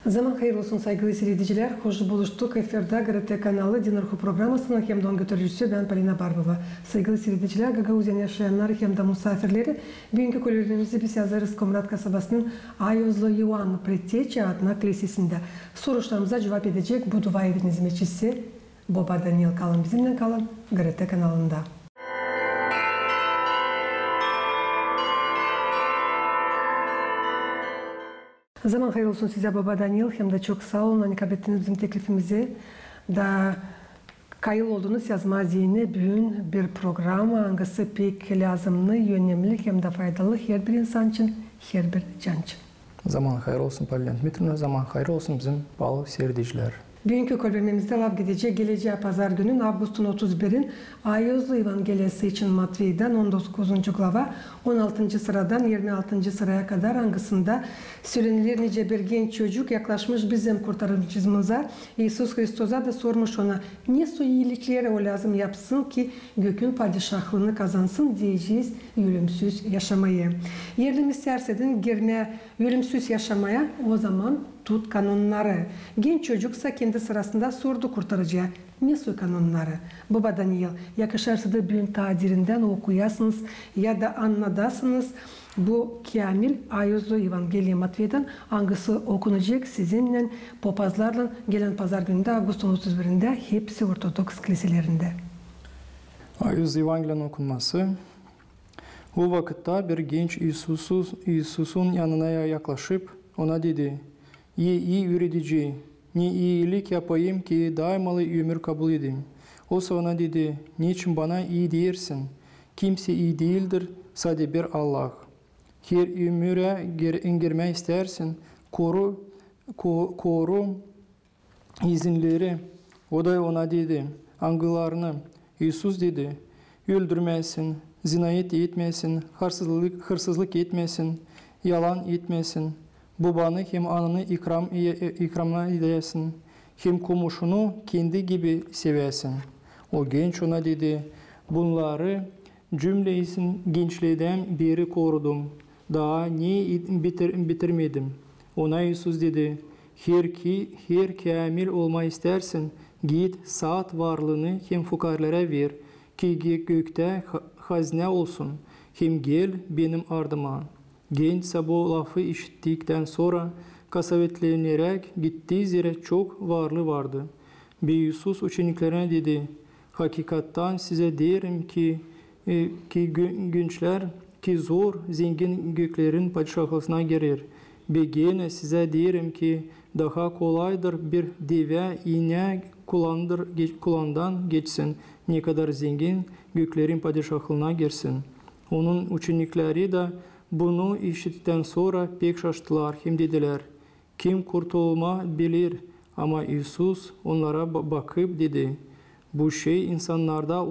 Zaman hayırlı olsun saygılı seyirciler. Hoş buluştuk. Eferde GRT kanalı Dinarhu programmasının hem de götürücüsü ben Polina Barbova. Saygılı seyirciler, Gagauzyan yaşayanlar hem de misafirleri. Bugünkü kolejlerimizi biz yazarız Komrat kasabasının Ayozlu Ioan Pretteçi adına kilisesinde. Soruşlarımıza cevap edecek bu dua evinin hizmetçisi Baba Daniel kalın bizimle kalın GRT kanalında. Zaman hayırlı olsun size Baba Daniel. Hem de çok sağ olun. Hani kabul ettiniz bizim teklifimizi. Da kayıl oldunuz yazma zihni bugün bir program. Hangisi pek lazımlı, önemli hem de faydalı her bir insan için, her bir can için. Zaman hayırlı olsun Polina Dmitrovna. Zaman hayırlı olsun bizim bağlı seyirciler. Bugünkü kolbemimizde lav gidecek geleceği pazar günün Ağustos'un 31'in Ayozlu Evangeliyası için Matvey'den 19. glava 16. sıradan 26. sıraya kadar hangisinde söylenilir nice bir genç çocuk yaklaşmış bizim kurtarıcımıza İsus Hristosa da sormuş ona ne iyilikleri o lazım yapsın ki gökün padişahlığını kazansın diyeceğiz ölümsüz yaşamayı. Yerli sersedin girme ölümsüz yaşamaya o zaman tut kanunları. Genç çocuksa kendi sırasında sordu kurtarıcıya. Ne su kanunları? Baba Daniel, yakışarsa da bugün tadirinden okuyasınız ya da anladasınız. Bu Kamil Ayozlu Evangeliya Matvey'den hangisi okunacak sizinle papazlarla gelen pazar gününde Ağustos'un 31'inde hepsi Ortodoks kiliselerinde. Ayozlu Evangelia'nın okunması. O vakitte bir genç İsus'un yanına yaklaşıp ona dedi: İyi üretici, ne iyilik yapayım ki daima ömür kabul edeyim. O sana dedi, niçin bana iyi dersin? Kimse iyi değildir, sadece bir Allah. Her ömüre girmek istersin, koru izinleri. O da ona dedi, hangilerini? İsus dedi, öldürmesin, zinayet etmesin, hırsızlık etmesin, yalan etmesin. Babanı hem ananı ikramla edesin, hem komşunu kendi gibi sevesin. O genç ona dedi, bunları cümlesin gençliğden beri korudum. Daha niye bitirmedim? Ona İsus dedi, her kamil olma istersin, git saat varlığını hem fukarlara ver, ki gökte hazine olsun, hem gel benim ardıma. Gençse bu lafı işittikten sonra kasavetlenerek gittiği yere çok varlığı vardı. Bir Yusuf uçeniklerine dedi, hakikatten size derim ki gençler ki zor zengin göklerin padişahlığına girer. Bir gene size derim ki daha kolaydır bir deve iğne kulağından geçsin, ne kadar zengin göklerin padişahlığına girsin. Onun uçenikleri de bunu işittikten sonra pek şaştılar. Hem dediler, kim kurtulma bilir? Ama İsus onlara bakıp dedi, bu şey insanlarda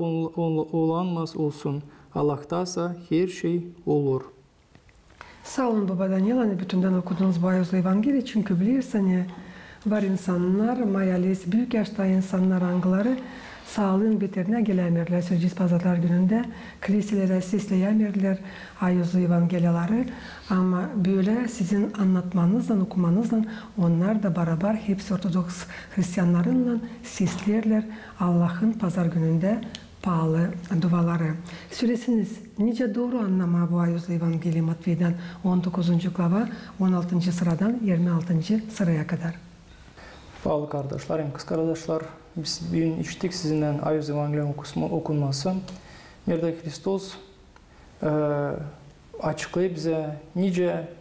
olanmaz olsun. Allah'taysa her şey olur. Sağ olun Baba Daniel. Hani bütünden okuduğunuz bu Ayozlu Evangeliya çünkü bilirsiniz var insanlar, mayalis, büyük yaşta insanlar hangileri sağlığın beterine gelemirler. Sözcüs pazarlar gününde kiliselere sesleyemirler Ayozlu Evangeliyaları. Ama böyle sizin anlatmanızla, okumanızla onlar da beraber hepsi Ortodoks Hristiyanlarınla seslerler Allah'ın pazar gününde pahalı duaları. Süresiniz nice doğru anlama bu Ayozlu Evangeliya Matvey'den 19. glava 16. sıradan 26. sıraya kadar. Pahalı kardeşlerim, kız kardeşler, biz bugün işittik sizinle Ayozlu Evangeliya okunması. Nerede Hristos açıklayıp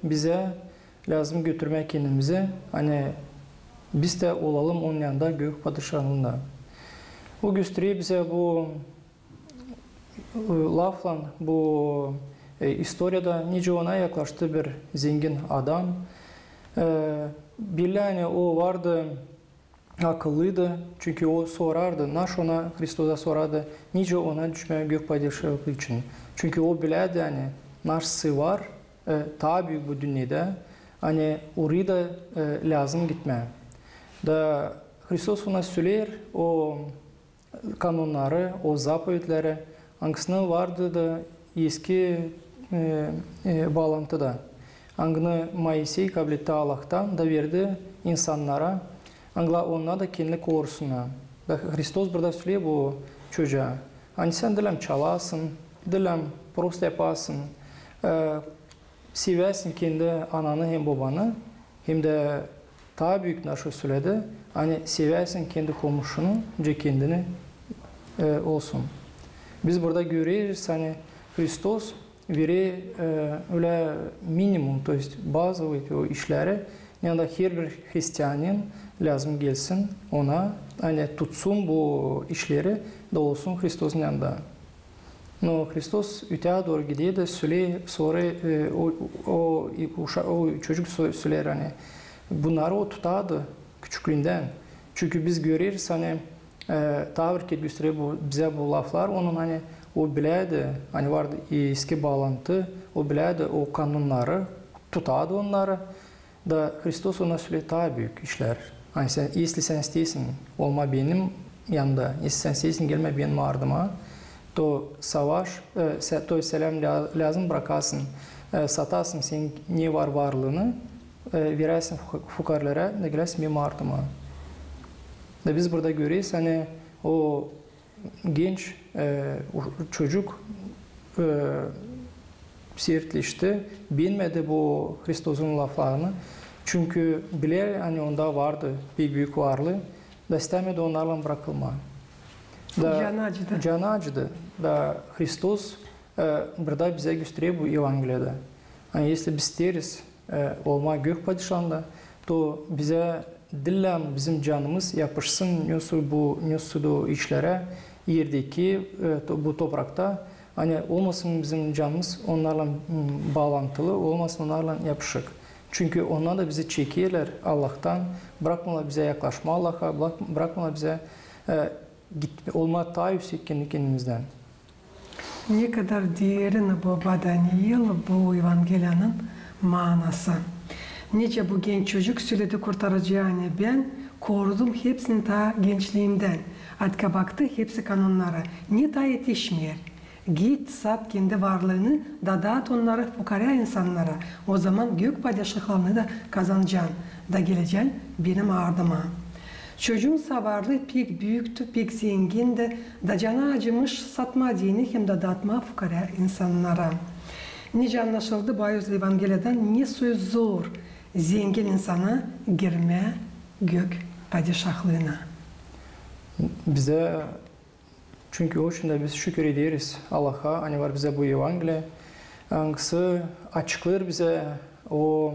bize lazım götürmek kendimizi. Hani biz de olalım onun yanında gök padişahlığında. O gösteriyor bize bu lafla, bu historiada nice ona yaklaştı bir zengin adam. Bile o vardı, akıllıydı çünkü o sorardı, naş ona Hristosa sorardı, nice ona düşmeye gök padişahlığı için. Çünkü o bilirdi hani naşsı var, daha büyük bu dünyada, hani oraya da lazım gitmeye. Da Hristos ona söyler o kanunları, o zapovetleri, hangisinin vardı da eski bağlantıda. Angını Moisey kabul etti Allah'tan da verdi insanlara, onlar da kendini korusunlar. Hristos burada söylüyor bu çocuğa. Hani sen dilim çalasın, dilim prost yapasın, seversin kendi ananı hem babanı, hem de daha büyük naşı söyledi. Hani seversin kendi komşunu, önce kendini olsun. Biz burada görüyoruz hani Hristos veri öyle minimum, to есть bazı o işleri yanında her bir Hristiyanın lazım gelsin ona, hani tutsun bu işleri da olsun Hristos'un yanında. No, Hristos öteye doğru gidiyor da sonra o çocuk söyler hani bunları o tutardı küçüklüğünden. Çünkü biz görüyoruz hani tavır ki gösteriyor bize bu laflar, onun hani o bileydi, hani vardı eski bağlantı, o bileydi o kanunları, tutardı onları da Hristos ona söyledi daha büyük işler. Hani sen, sen istiyorsun olma benim yanında, sen istiyorsun gelme benim ardıma, to savaş, to selam lazım bırakasın, satasın sen ne var varlığını, verirsin fukarlara, ne gelirsin benim ardıma. Da biz burada görüyoruz hani o genç çocuk sertleşti, bilmedi bu Hristos'un laflarını. Çünkü bilir hani onda vardı bir büyük varlığı da istemedi onlarla bırakılma. Canı acıdı. Da Hristos burada bize gösteriyor bu Evangeliyada. Hani если biz isteriz olma gök padişahında, to bize dillem bizim canımız yapışsın bu işlere yerdeki bu toprakta, hani olmasın bizim canımız onlarla bağlantılı, olmasın onlarla yapışık. Çünkü onlar da bizi çekiyorlar Allah'tan, bırakmalar bize yaklaşma Allah'a, bırakmalar bize olma daha yüksek kendimizden. Ne kadar değerli bu Daniel, bu Evangeliyanın manası. Nice bu genç çocuk söyledi kurtaracağını ben korudum hepsini ta gençliğimden. Atka baktı hepsi kanunlara. Niye ta yetişmiyor? Git sat kendi varlığını da dağıt onları fukara insanlara. O zaman gök padişahlarını da kazanacaksın. Da geleceksin benim ardıma. Çocuğun savarlığı pek büyüktü, pek zengindi. Da canı acımış satma dini hem de dağıtma fukara insanlara. Nice anlaşıldı bu ayız Evangeliyadan ne söz zor. Zengin insana girme gök padişahlığına. Bize çünkü o için de biz şükür ederiz Allah'a. Hani var bize bu Evangeliya. Hangisi açıklar bize o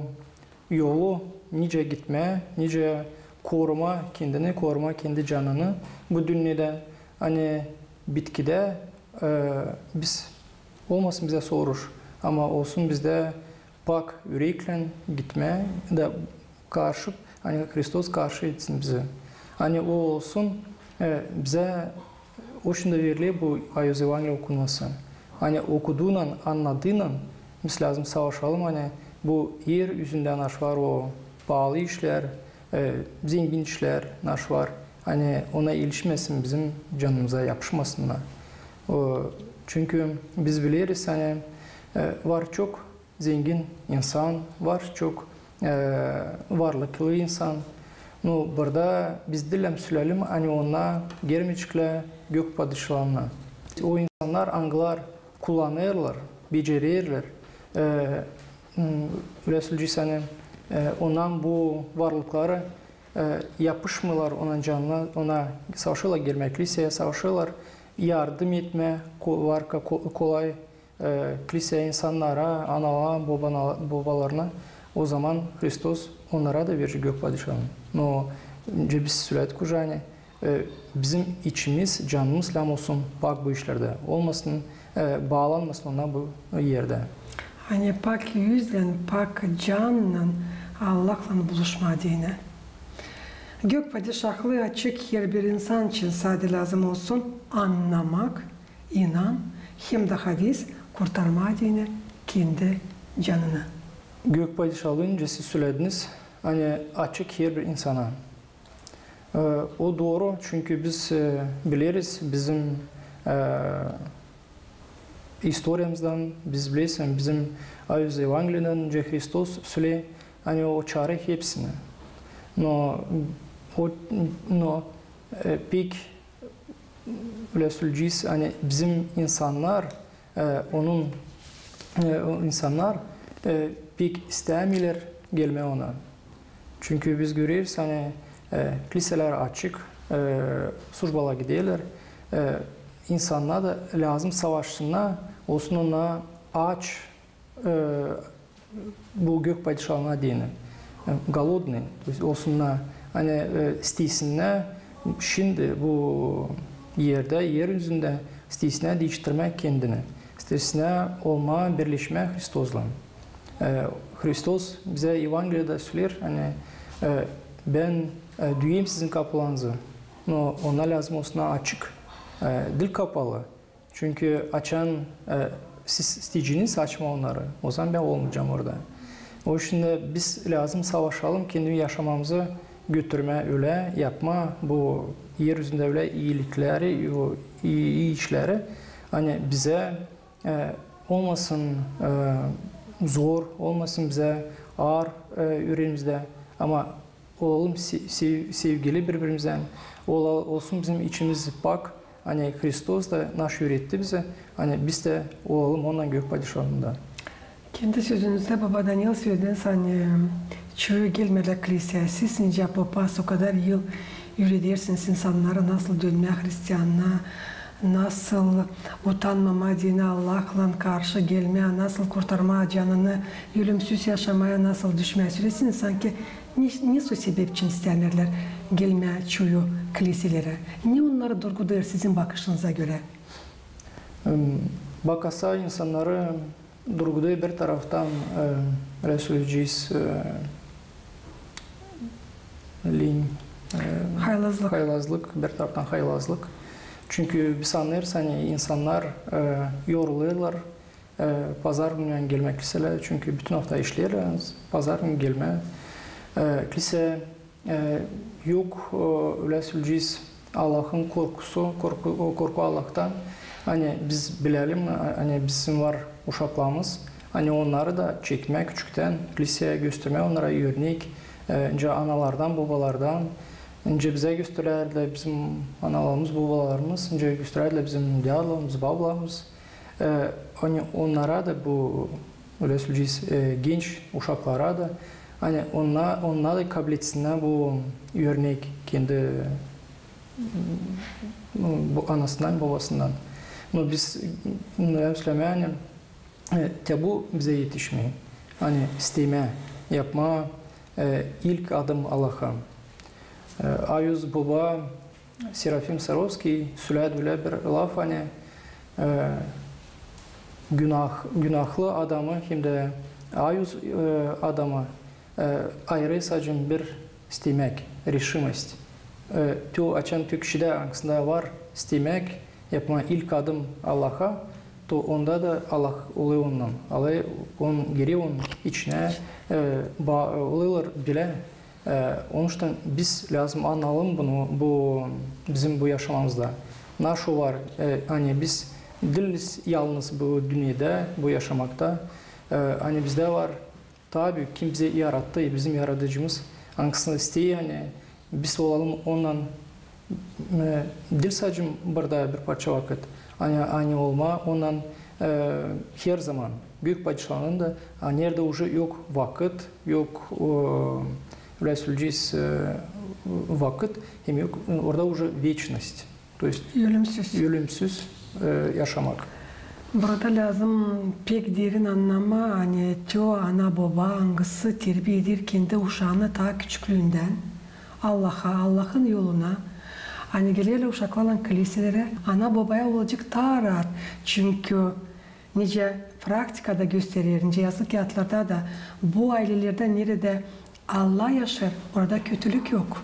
yolu nice gitme, nice koruma kendini, koruma kendi canını. Bu dünyada hani bitkide biz olmasın bize sorur. Ama olsun bizde pak yürekle gitme de karşı, hani Hristos karşı etsin bize. Hani o olsun bize o şimdi veriliyor bu ayız Evangeliya okunması. Hani okuduğundan, anladığından biz lazım savaşalım. Hani bu yer yüzünden naş var o pahalı işler, zengin işler naş var. Hani ona ilişmesin bizim canımıza yapışmasınlar. Çünkü biz biliriz hani var çok zengin insan, var çok varlıklı insan. No, burada biz dilem sürelim hani ona gelmeyecekler gök padişahına. O insanlar anılar kullanırlar, becerirler. Resulcü hani ondan bu varlıkları yapışmıyorlar onun canına, ona savaşıyorlar gelmek kiliseye, savaşıyorlar yardım etme var kolay kilise insanlara, analara, babalarına. O zaman Hristos onlara da verecek gök padişahını. No, önce biz söyledik hocam, bizim içimiz, canımız lam olsun bak bu işlerde. Olmasın, bağlanmasın ona bu yerde. Hani pak yüzle, pak canla Allah'la buluşma dine. Gök padişahlığı açık her bir insan için sadece lazım olsun anlamak, inan, hem de hadis kurtarma dine kendi canını. Gök padişahlığı önce siz söylediniz, hani açık her bir insana. O doğru çünkü biz biliriz bizim historiyamızdan biz bilirsin bizim ayız Evangeliyadan önce Hristos söyle hani o çare hepsini. No pek öyle söyleyeceğiz, hani bizim insanlar insanlar pek istemiyorlar gelme ona. Çünkü biz görüyoruz hani kiliseler açık, surbalar gidiyorlar. İnsanlar da lazım savaşsınlar, olsun ona aç bu gök padişahına diyene. Голодный, то есть olsunlar hani isteysinler şimdi bu yeryüzünde isteysinler değiştirmek kendini. İsteysinler olma, birleşmek Hристos'la. Hristos bize Evangeli'de söyler, hani ben düğeyim sizin kapılarınızı. Ona lazım olsun açık, dil kapalı. Çünkü açan, siz isteyeceğiniz açma onları. O zaman ben olmayacağım orada. O yüzden biz lazım savaşalım, kendi yaşamamızı götürme, öyle yapma, bu yeryüzünde öyle iyilikleri, iyi işleri hani bize olmasın zor, olmasın bize ağır yüreğimizde, ama olalım sevgili birbirimizden, olsun bizim içimiz bak, hani Hristos da naş öğretti bize, hani biz de olalım ondan gök padişahında. Kendi sözünüzde Baba Daniel söylediniz, hani çoğu gelmedi kiliseye, siz nice papaz o kadar yıl yürüyorsunuz insanlara nasıl dönme Hristiyanlığa, nasıl utanmama dine Allah'la karşı gelmeye, nasıl kurtarma canını, ölümsüz yaşamaya nasıl düşmeye süresiniz. Sanki ne sebep için isteyenlerler gelmeye çoğu kiliselere? Ne onları durgudur sizin bakışınıza göre? Bakasa insanları durguduğu bir taraftan söyleyeceğiz haylazlık, bir taraftan haylazlık. Çünkü biz anlıyoruz hani insanlar yoruluyorlar, pazar günü gelmek kiliseler, çünkü bütün hafta işliyorlar, pazar günü gelme. Kilise yok, öyle söyleyeceğiz, Allah'ın korkusu, korku Allah'tan. Hani biz bilelim, hani bizim var uşaklarımız, hani onları da çekmek, küçükten kiliseye gösterme, onlara örnek, önce analardan, babalardan, önce bize gösterirler, bizim analarımız, babalarımız, önce gösterirler bizim diyalogumuz, babalarımız. Hani onlara da bu, öyle söyleyeceğiz, genç uşaklara da, hani onlar da kabul etsinler bu örnek kendi bu anasından, babasından. Biz söylemeye, bu bize yetişmiyor. Hani isteme, yapma, ilk adım Allah'a. Ayuz Baba Serafim Sarovski söyledi öyle bir laf, hani günahlı adamı hem de Ayuz adamı ayrı sadece bir istemek, решимость. Açan kişide aslında var istemek, yapma ilk adım Allah'a, to onda da Allah oluyor ondan. Allah onun geri onun içine oluyorlar bile. Onun için biz lazım anlayalım bunu, bu bizim bu yaşamımızda. Naşı var, hani biz değiliz yalnız bu dünyada, bu yaşamakta. Hani bizde var, tabii kim bizi yarattı, bizim yaratıcımız hangisini istiyor, hani biz olalım ondan. Dil sadece burada bir parça vakit, aynı olma, ondan her zaman büyük padişahında nerede уже yok vakit, yok öyle söyleyeceğiz vakit, hem yok orada уже вечность, то есть ölümsüz yaşamak. Burada lazım pek derin anlama, hani çoğu ana baba hangisi terbiye eder kendi uşağını ta küçüklüğünden Allah'a, Allah'ın yoluna. Hani geliyorlar uşaklarla kiliselere, ana babaya olacak daha rahat. Çünkü nice praktikada gösterir, nice yazık kağıtlarda da bu ailelerde nerede Allah yaşar, orada kötülük yok.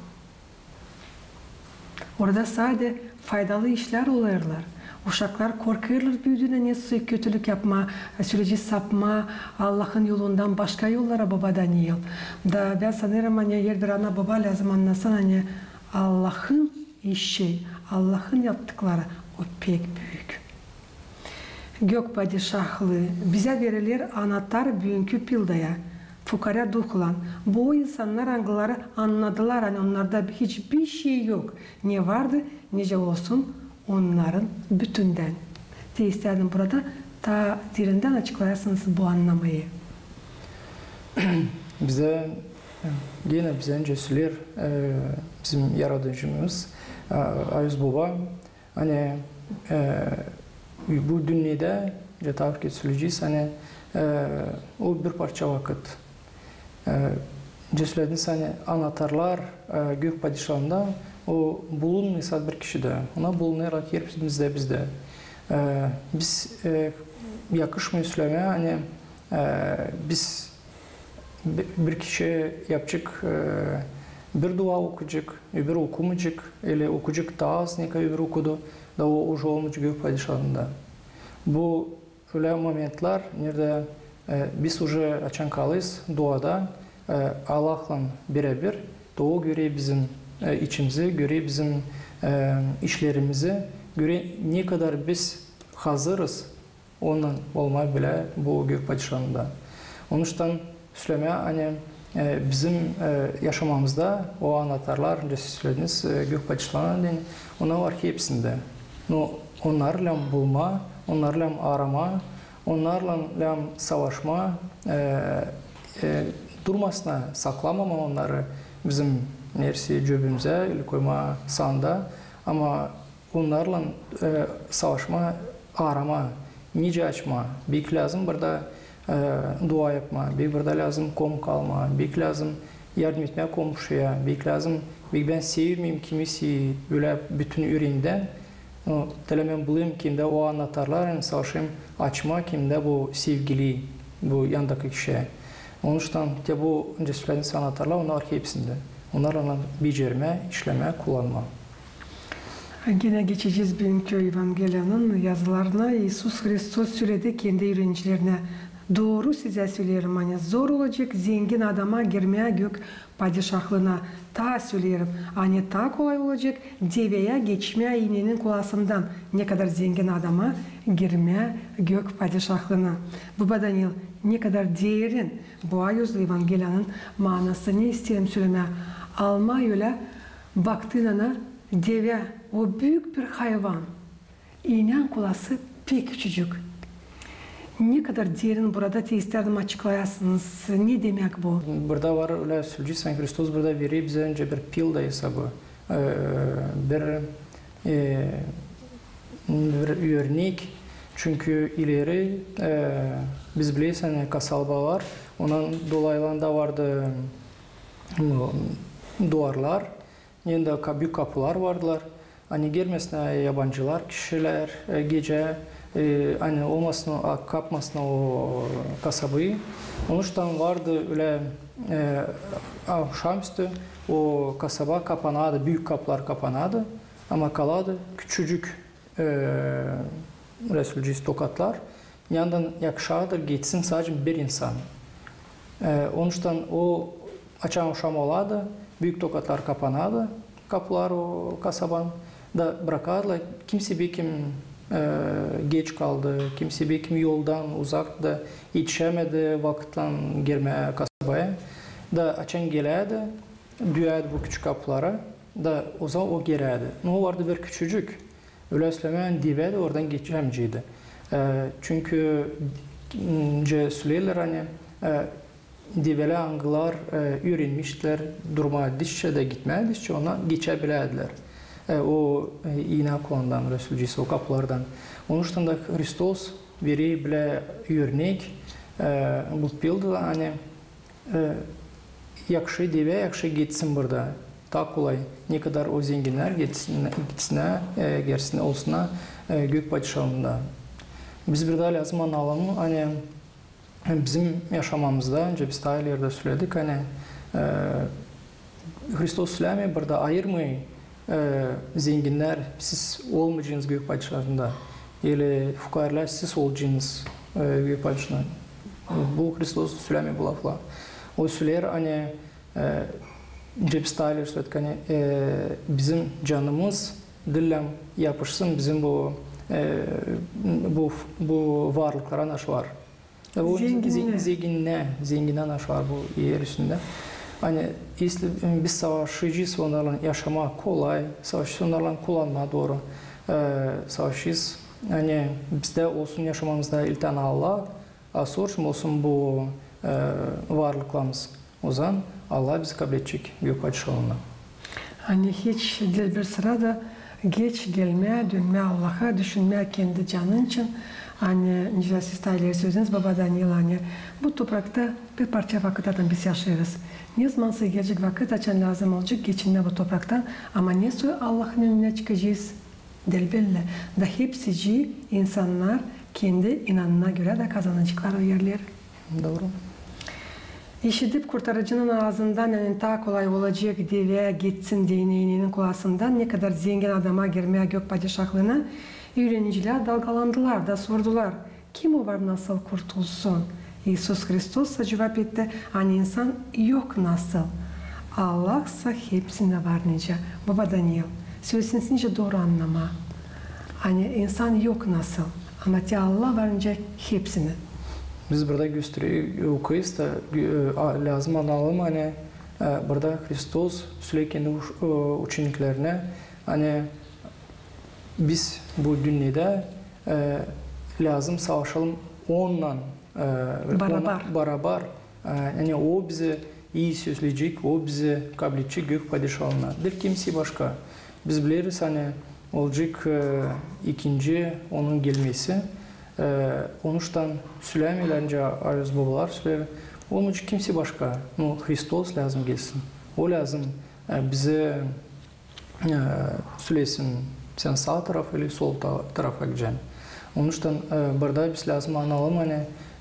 Orada sadece faydalı işler oluyorlar. Uşaklar korkuyorlar büyüdüğüne, ne kötülük yapma, süreci sapma, Allah'ın yolundan başka yollara Baba Daniel. Da ben sanırım hani yer bir ana baba lazım anlasın, hani Allah'ın işi, Allah'ın yaptıkları o pek büyük. Gök padişahlığı bize verilir anahtar bugünkü pildaya. fukara dokulan. Bu insanlar angıları anladılar. Hani onlarda hiçbir şey yok. Ne vardı, nece olsun onların bütünden. İstedim burada ta derinden açıklayasınız bu anlamayı. Bize yine bize öncesiler bizim yaratıcımız Ayuz Baba hani bu dünyada cetavır geçileceğiz hani o bir parça vakit ceslediniz hani anahtarlar gök padişahında o bulunmaysa bir kişide ona bulunarak yer bizde biz yakışmıyor söylemeye hani biz bir kişi yapacak bir dua okuyacak, öbür okumayacak, ile okuyacak daha az ne kadar öbür okudu da o уже olmayacak gök padişahında. Bu öyle momentler nerede biz уже açan kalıyız duada Allah'la birebir da o göre bizim içimizi, göre bizim işlerimizi, göre ne kadar biz hazırız ondan olmaya bile bu gök padişahında. Onun için söylemeye hani bizim yaşamamızda o anahtarlar, önce siz söylediniz, gök padişahlarının ona var ki hepsinde. Onlarla bulma, onlarla arama, onlarla savaşma, durmasına saklamama onları bizim neresi cebimize koyma sanda ama onlarla savaşma, arama, nice açma, büyük lazım burada dua yapma, büyük burada lazım kom kalma, büyük lazım yardım etmeye komşuya, büyük lazım büyük ben sevmeyeyim kimisi böyle bütün yüreğimden telemen bulayım kimde o anahtarlar savaşayım açma kimde bu sevgili bu yandaki kişiye. Onun için de bu önce söylediğiniz anahtarlar onlar hepsinde. Onlarla becerme, işleme, kullanma. Yine geçeceğiz bugünkü Evangelia'nın yazılarına. İsus Hristos söyledi kendi öğrencilerine. Doğru size söylerim, hani zor olacak zengin adama girmeye gök padişahlığına. Ta söylerim, hani ta kolay olacak deveye geçmeye iğnenin kulağından ne kadar zengin adama girmeye gök padişahlığına. Bu Daniel ne kadar derin bu ayözlü Evangelia'nın manasını isterim söylemeye. Alma öyle baktığına deve o büyük bir hayvan. İğnen kulası pek küçücük. Ne kadar derin burada isterdim açıklayasınız. Ne demek bu? Burada var öyle söyleyeceksen Hristos burada veriyor bize önce bir pil de hesabı. Bir örnek. Çünkü ileri biz biliyoruz hani kasaba var. Onun dolaylarında vardı duvarlar. Yanında büyük kapılar vardılar. Hani girmesine yabancılar, kişiler gece hani olmasın, kapmasın o kasabayı. Onun için vardı öyle akşamüstü o kasaba kapanadı, büyük kapılar kapanadı ama kaladı küçücük Resulcü tokatlar. Yandan yakışadır geçsin sadece bir insan. Onun için o açan akşam oladı, büyük tokatlar kapanadı, kapılar o kasaban da bırakarlar. Kimse bir kim geç kaldı, kimse bir kim yoldan uzaktı, yetişemedi vakitten girmeye kasabaya. Da açan geledi, düğerdi bu küçük kapılara, da o zaman o girerdi. Ne vardı bir küçücük, öyle söylemeyen diveydi oradan geçemciydi. Çünkü söylerler hani diveli angılar öğrenmişler, durmaya dişçe de gitmeye dişçe ona geçebilirdiler. O iğne kullandan Resulcüsü o kapılardan. Onun için de Hristos veri bile örnek bu pildi hani yakşı deve yakşı gitsin burada. Ta kolay ne kadar o zenginler gitsin olsuna gök padişahında. Biz burada lazım anlayalım hani bizim yaşamamızda önce biz daha ileride söyledik hani Hristos söylemiyor burada ayırmayın zenginler siz olmayacaksınız gök padişahında ile fukarlar siz olacaksınız gök padişahında. Bu Hristos söylemiyor bu lafla. O söyler hani önce biz daha ileri söyledik hani bizim canımız dillem yapışsın bizim bu varlıklara naş var. O Zenginine. zenginden aşağı bu yer üstünde. Hani biz savaşacağız, onlarla yaşamak kolay, savaşacağız, onlarla kullanma doğru. Savaşacağız, hani bizde olsun yaşamamızda ilten Allah, sonra olsun bu varlıklarımız. O zaman Allah bizi kabul edecek gök padişahına. Hani hiç bir sırada geç gelmeye, dönmeye Allah'a, düşünmeye kendi canın için. Hani nice siz tayları sözünüz Baba Daniel, hani bu toprakta bir parça vakit adam biz yaşarız. Ne zamansa gelecek vakit açan lazım olacak geçinme bu topraktan. Ama ne sonra Allah'ın önüne çıkacağız delbelle. Da hepsici insanlar kendi inanına göre de kazanacaklar o yerleri. Doğru. İşitip kurtarıcının ağzından yani daha kolay olacak diye gitsin değneğinin kulağından ne kadar zengin adama girmeye gök padişahlığına öğrenciler dalgalandılar da sordular. Kim o var nasıl kurtulsun? İsus Hristos da cevap etti. Hani insan yok nasıl? Allah'sa hepsinde var nice. Baba Daniel, söylesin nice doğru anlama. Hani insan yok nasıl? Ama Allah var nice hepsini. Biz burada okuyuz da lazım anlayalım hani burada Hristos sürekli kendi uçuniklerine hani biz bu dünyada lazım savaşalım onunla beraber yani o bize iyi söyleyecek, o bize kabul edecek gök padişahına. Bir kimse başka. Biz biliriz hani olacak ikinci onun gelmesi. Onuştan söylemeyince ayız babalar söyler. Onun için kimse başka. Hristos lazım gelsin. O lazım bize söylesin. Sen sağ tarafa ile sol tarafa gideceksin. Onun için burada biz lazım anlayalım hani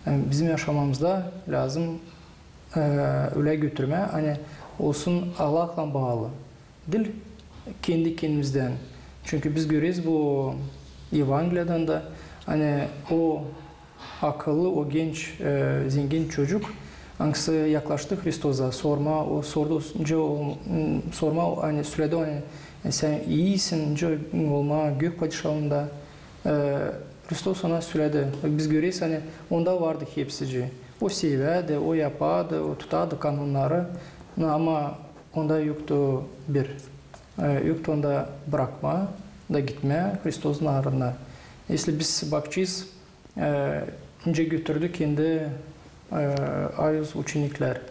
bizim yaşamamızda lazım öyle götürme hani olsun Allah'la bağlı. Dil kendi kendimizden. Çünkü biz görüyoruz bu Evangeliyadan da hani o akıllı, o genç, zengin çocuk hangisi yaklaştı Hristos'a o sordu, sorma hani söyledi hani sen iyisin, olma gök padişahında Hristos ona söyledi. Biz görüyoruz hani onda vardı hepsici. O severdi, o yapardı, o tutardı kanunları ama onda yoktu yoktu onda bırakma da gitme Hristos'un ağrına. Если biz bakacağız, önce götürdü kendi ayız uçunikler.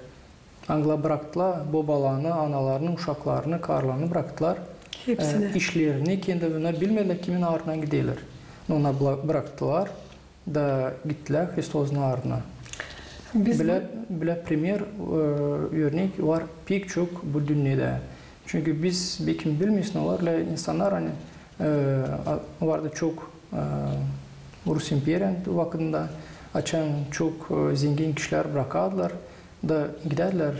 Angla bıraktılar, babalarını, analarını, uşaklarını, karlarını bıraktılar. Hepsini. İşlerini kendilerine bilmediler kimin ağrına gidiyorlar. Ona bıraktılar da gittiler Hristos'un ağrına. Böyle premier örnek var pek çok bu dünyada. Çünkü biz bir kim bilmiyoruz ne var, insanlar hani vardı çok Rus İmperiyan vaktinde açan çok zengin kişiler bırakarlar da giderler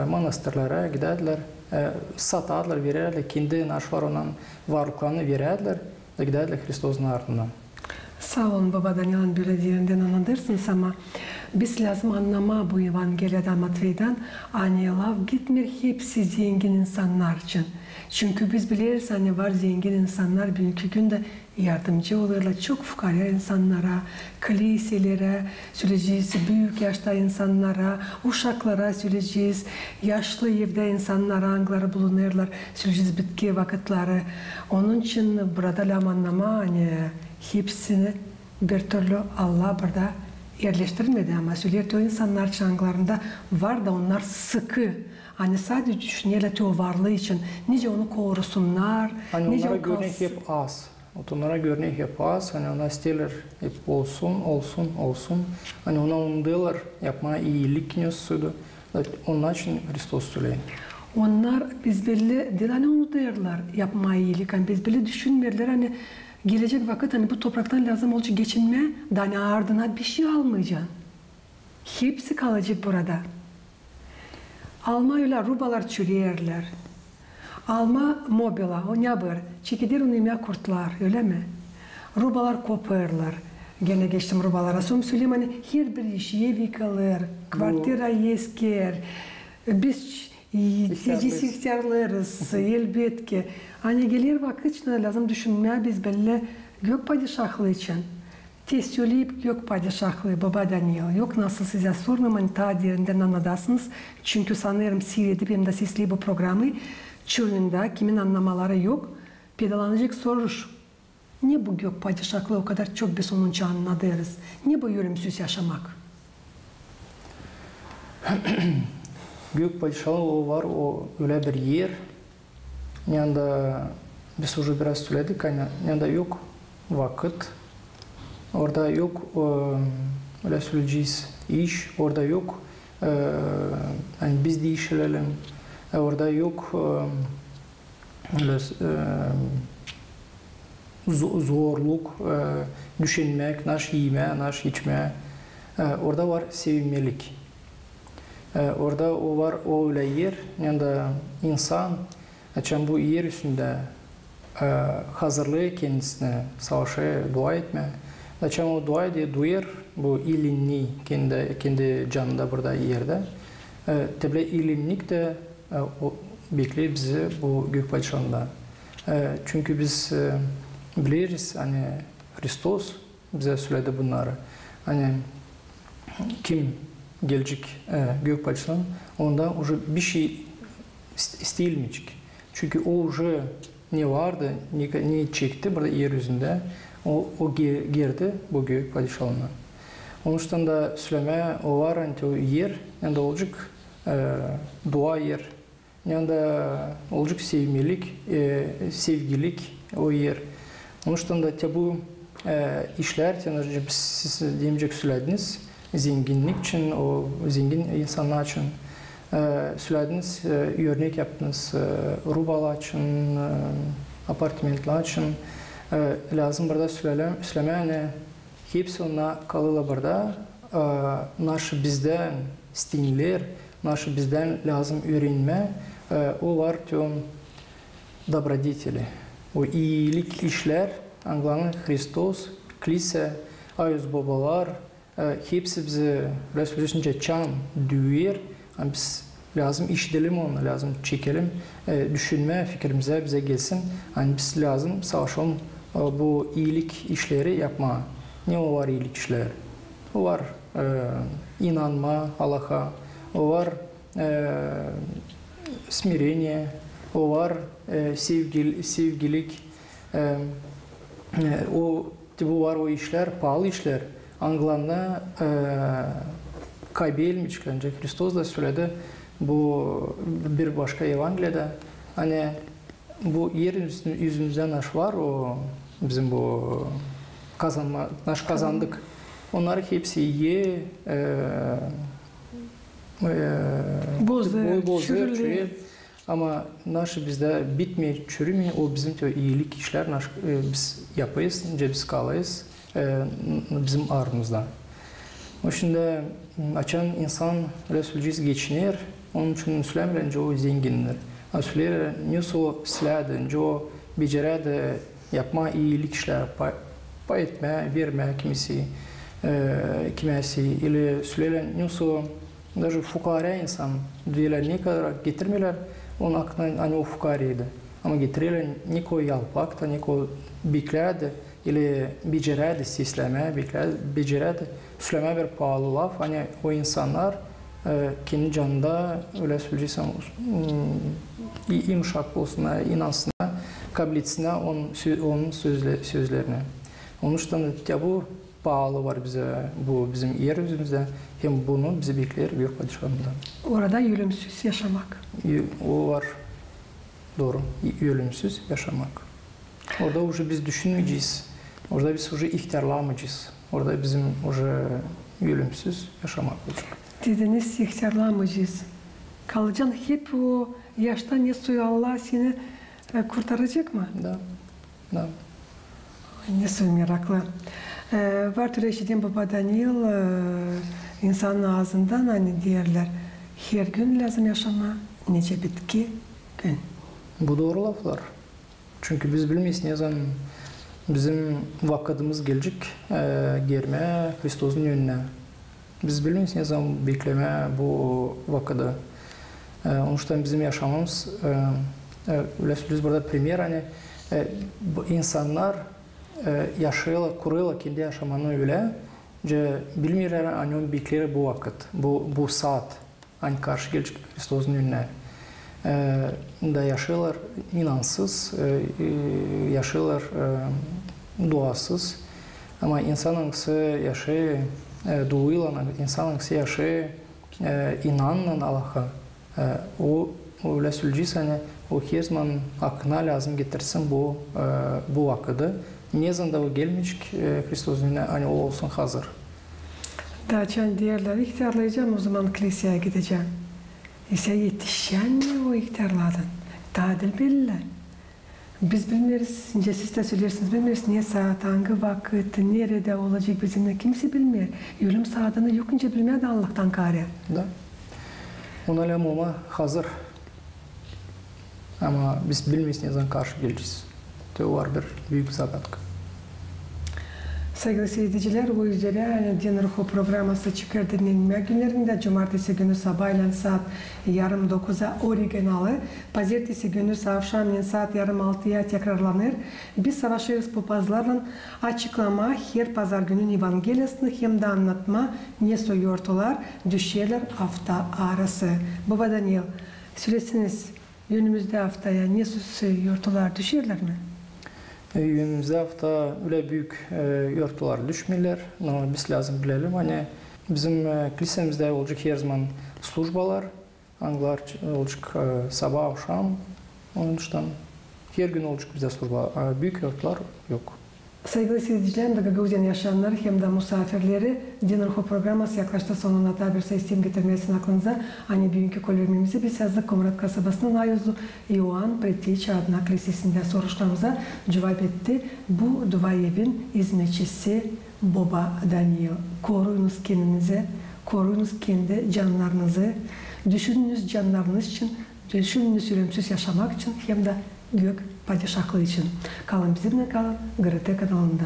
manastırlara giderler satarlar verirler kendi naşvar olan varlıklarını verirler da giderler Hristos'un ardından. Sağ olun Baba Daniel'in böyle diyenden anlatırsınız ama biz lazım anlama bu Evangeliyada Matvey'den anılav gitmiyor hepsi zengin insanlar için. Çünkü biz biliriz hani var zengin insanlar bugünkü günde yardımcı oluyorlar çok fukara insanlara, kiliselere söyleyeceğiz, büyük yaşta insanlara, uşaklara söyleyeceğiz, yaşlı evde insanlara, anglara bulunurlar, söyleyeceğiz bitki vakitleri. Onun için burada anlama hani hepsini bir türlü Allah burada yerleştirmedi ama söylüyor o insanlar çağlarında var da onlar sıkı. Hani sadece düşünüyorlar o varlığı için. Nice onu korusunlar. Hani nice onlara görnek hep az. Onlara görnek hep az. Hani ona isterler hep olsun. Hani ona umduğlar yapmaya iyilik niyosuydu. Onun için Hristos söylüyor. Onlar biz belli değil hani onu derler yapmaya iyilik. Hani biz belli düşünmüyorlar hani gelecek vakit hani bu topraktan lazım olacak geçinme. Hani ardına bir şey almayacaksın. Hepsi kalacak burada. Alma öyle rubalar çürüyerler. Alma mobila, o ne yapar? Çekilir onu yemeğe kurtlar, öyle mi? Rubalar koparlar. Gene geçtim rubalara. Sonra söyleyeyim hani her bir iş evi kalır, kvartira esker. Biz ihtiyarlarız elbet ki. Hani gelir vakit için lazım düşünmeye biz belli gök padişahlığı için. Tez söyleyip yok padişahlığı Baba Daniel yok. Nasıl size sormam hani ta derinden anladasınız. Çünkü sanırım seyredip hem de sesli bu programı çoğunda kimin anlamaları yok. Pedalanacak soruş. Niye bu gök padişahlığı o kadar çok biz onun anladırız? Niye bu ölümsüz yaşamak? Gök padişahlığı o var, o öyle bir yer. Yanında biz уже biraz söyledik, yanında yok vakit. Orada yok öyle söyleyeceğiz iş, orada yok yani biz değişelim, orada yok öyle zorluk, düşünmek, naş yeme, naş içme. Orada var sevimlilik. Orada o var o öyle yer, yani insan için bu yer üstünde hazırlığı kendisine savaşa dua etme. Açan o dua diye duyar bu ilinni kendi canında burada yerde. Tabi ilinlik de o bekliyor bizi bu gök padişahında. Çünkü biz biliriz hani Hristos bize söyledi bunları. Hani kim gelecek gök padişahına ondan уже bir şey isteyilmeyecek. Çünkü o уже ne vardı, ne çekti burada yeryüzünde. O girdi bu gök padişahına. Onun için de söyleme o var o yer, yani olacak dua yer, yani olacak sevgilik o yer. Onun için de bu işler, yani siz diyecek söylediniz, zenginlik için, o zengin insanlar için söylediniz, örnek yaptınız, rubalar için, apartmanlar için. Lazım burada söyleme yani hepsi ona kalırlar burada. Naşı bizden istinler, naşı bizden lazım öğrenme. O var tüm добродетели. O iyilik işler, Anglanın Hristos, kilise, ayız babalar, hepsi bize Resulü'nce çan düğür. Biz lazım işleyelim onu, lazım çekelim, düşünme fikrimize bize gelsin. Yani biz lazım savaşalım bu iyilik işleri yapma. Ne o var iyilik işler? O var inanma Allah'a, o var smirение, o var sevgilik, bu var o işler, pahalı işler. Anglan'da kaybedilmeyecekler. Hristos da söyledi, bu bir başka evangelide, hani bu yerin yüzümüzden naş var, o bizim bu naş kazandık. Onları hepsi iyi, bozuyor, ama naşı bizde bitmiyor, çürümüyor. O bizim iyilik işler, biz yapayız, biz kalayız bizim aramızda. O şimdi açan insan Resulciz geçinir, onun için Müslümanlar o zengindir. Müslümanlar ne so silahdır, o beceredi yapma iyilik işler, pay etme, verme kimisi, ili Müslümanlar ne so даже fukara insan diyorlar ne kadar getirmeler, onun aklına hani o fukariydi. Ama getirirler ne koy yalpakta, ne koy bekledi, ili beceredi sisleme, beceredi söyleme bir pahalı laf. Hani o insanlar kendi canında öyle söyleyeceksem yumuşak olsun, inansın, kabul etsin onun sözlerine. Onun için bu pahalı var bize, bu bizim yeryüzümüzde. Hem bunu bizi bekler gök padişahından. Orada ölümsüz yaşamak. O var. Doğru. Ölümsüz yaşamak. Orada уже biz düşünmeyeceğiz. Orada biz уже ihtiyarlamayacağız. Orada bizim уже ölümsüz yaşamak olacak. Dediniz ihtiyarlamayacağız. Kalacaksın hep o yaşta ne suyu Allah seni kurtaracak mı? Da. Ne suyu meraklı. Var türlü eşitliğin Baba Daniel insanın ağzından hani diyorlar her gün lazım yaşama nece bitki gün. Bu doğru laflar. Çünkü biz bilmeyiz ne zaman bizim vakitimiz gelecek gelme Hrisos'un önüne. Biz bilmeyiz ne zaman bekleme bu vakitte. Onun için bizim yaşamımız öyle söylüyoruz burada premier hani bu insanlar yaşayla, kuruyla kendi yaşamanı öyle. Bilmirler anyon bikleri bu vakit, bu saat. Hani karşı gelecek Kristos'un önüne. Da yaşıyorlar inansız, yaşıyorlar duasız. Ama insanınksı yaşayı duuyla, insanınksı yaşayı inanla Allah'a. O öyle söyleyeceğiz, o her zaman aklına lazım getirsin bu vakıdı. Ne zaman da o gelmiş Kristos'un önüne, hani o olsun hazır. Daçan diğerleri ihtiyarlayacağım, o zaman kiliseye gideceğim. Ise yetişen mi o ihtiyarladın? Tadil belli. Biz bilmiyoruz, siz de söylersiniz, bilmiyoruz niye saat, hangi vakit, nerede olacak bizimle kimse bilmiyor. Ölüm saatini yokunca bilmiyor da Allah'tan kare. Da. Ona ama hazır. Ama biz bilmeyiz ne zaman karşı geleceğiz. O var bir büyük zagadka. Sevgili seyirciler, o üzere Din Ruhu programı çıkar dinlenme günlerinde cumartesi günü sabahleyin saat 8:30'a originalı, pazartesi günü akşamleyin saat 5:30'ya tekrarlanır. Biz savaşıyoruz bu pazarların açıklama, her pazar günün evangeliyasını hem de anlatma, ne soyuyortular, düşerler hafta arası. Baba Daniel, söylesiniz önümüzde haftaya ne soyuyortular, düşerler mi? Önümüzde hafta öyle büyük yortular düşmüyorlar. Ama biz lazım bilelim. Hani bizim kilisemizde olacak her zaman slujbalar, anglar olacak sabah akşam. Onun dışında her gün olacak bizde slujba. Büyük yortular yok. Sevgili seyircilerim, Gagauzyan yaşayanları hem de misafirleri Din Ruhu programması yaklaştı sonuna da bir sayısıyım getirmesin aklınıza. Hani bugünkü kolörmemizi biz yazdık Komrat kasabasının Ayozlu Ioan Pretiç adına kilisesinde soruşlarımıza cevap etti. Bu dua evin hizmetçisi Baba Daniel. Koruyunuz kendinizi, koruyunuz kendi canlarınızı, düşününüz canlarınız için, düşününüz ölümsüz yaşamak için hem de gök padişahlığı için. Kalın bizimle kalın, GRT kanalında.